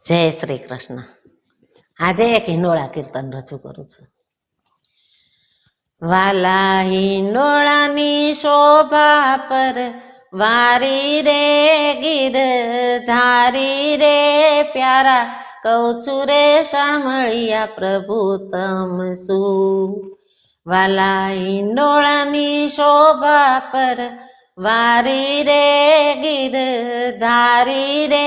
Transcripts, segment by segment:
જય શ્રી કૃષ્ણ. આજે એક હિંડોળા કીર્તન રજૂ કરું છું. વાલા હિંડોળાની શોભા પર વારી રે ગીરધારી રે પ્યારા, કહું છું રે સાંભળિયા પ્રભુ તમ શું. વાલા હિંડોળાની શોભા પર વારી રે ગીરધારી રે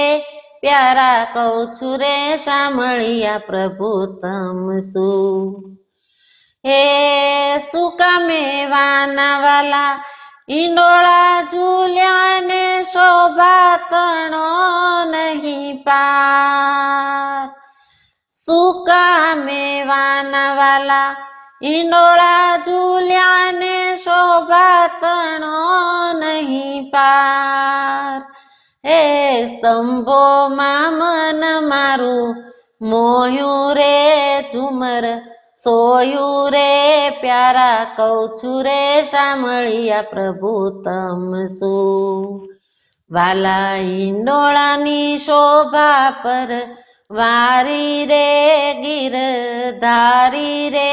પ્યારા, કહું છું રે સાંભળિયા પ્રભુ તમ શું. હે સુકામે વાના વાલા હિંડોળા ઝૂલ્યા ને શોભા તણો નહીં પાર. સુકામે વાના વાલા હિંડોળા ઝૂલ્યા ને શોભા તણો નહીં પાર. હે સ્તંભોમાં મન મારું મોયું રે ઝુમર સોયું રે પ્યારા, કહું છું રે સાંભળિયા પ્રભુ તમ શું. વાલા હિંડોળાની શોભા પર વારી રે ગીરધારી રે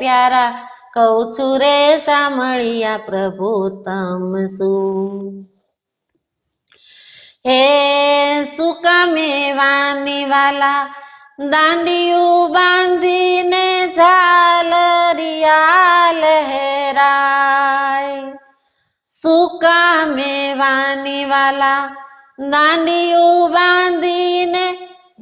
પ્યારા, કહું છું રે સાંભળિયા પ્રભુ તમ શું. હે સુકામે વાની વાલા દાંડિયું બાંધીને ઝાલરિયા લહેરાય. સુકામે વાની વાલા દાંડિયું બાંધીને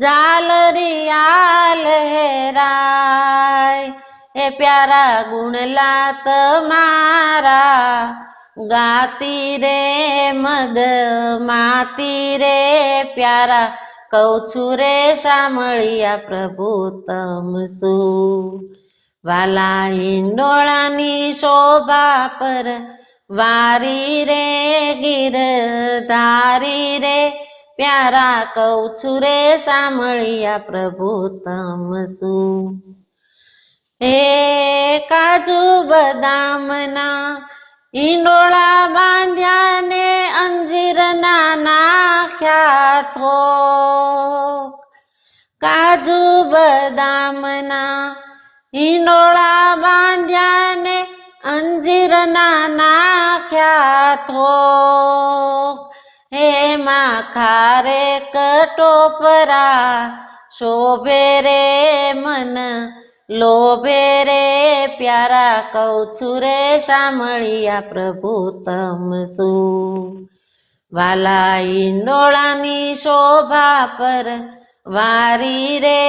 ઝાલરિયા લહેરાય. હે પ્યારા ગુણલા તમારા ગાતી રે મદ માતી રે પ્યારા, કહું છું રે સાંભળિયા પ્રભુ તમ શું. વાલા હિંડોળાની શોભા પર વારી રે ગીરધારી રે પ્યારા, કહું છું રે સાંભળિયા પ્રભુ તમ શું. હે કાજુ બદામના હિંડોળા બાંધ્યા ને અંજીરના નાખ્યા થોક. કાજુ બદામના હિંડોળા બાંધ્યા ને અંજીરના નાખ્યા થોક. હે માખા રે કટોપરા શોભે રે મન લોભે રે પ્યારા, કહું છું રે સાંભળિયા પ્રભુ તમ શું. વાલા હિંડોળાની શોભા પર વારી રે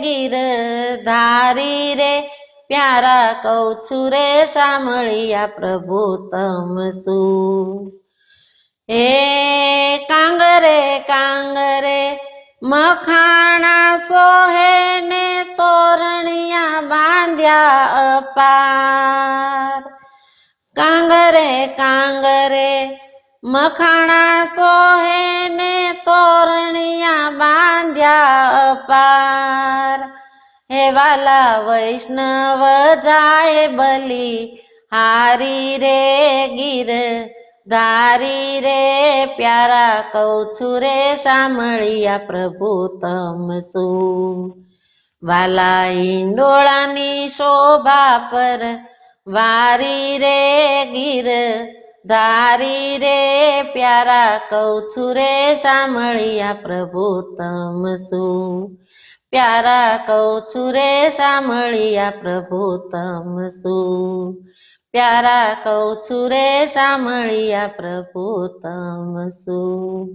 ગીરધારી રે પ્યારા, કહું છું રે સાંભળિયા પ્રભુ તમ શું. હે કાંગરે કાંગરે મખાણા સોહે ને તોરણિયા બાંધ્યા અપાર. કાંગરે કાંગરે મખાણા સોહે ને તોરણિયા બાંધ્યા અપાર. હે વાલા વૈષ્ણવ જાય બલી હારી રે ગીરધારી રે પ્યારા, કહું છું રે સાંભળિયા પ્રભુ તમ શું. વાલા હિંડોળાની શોભા પર વારી રે ગીરધારી રે પ્યારા, કહું છું રે સાંભળિયા પ્રભુ તમ શું. પ્યારા, કહું છું રે સાંભળિયા પ્રભુ તમ શું. પ્યારા, કહું છું રે સાંભળિયા પ્રભુ તમ શું.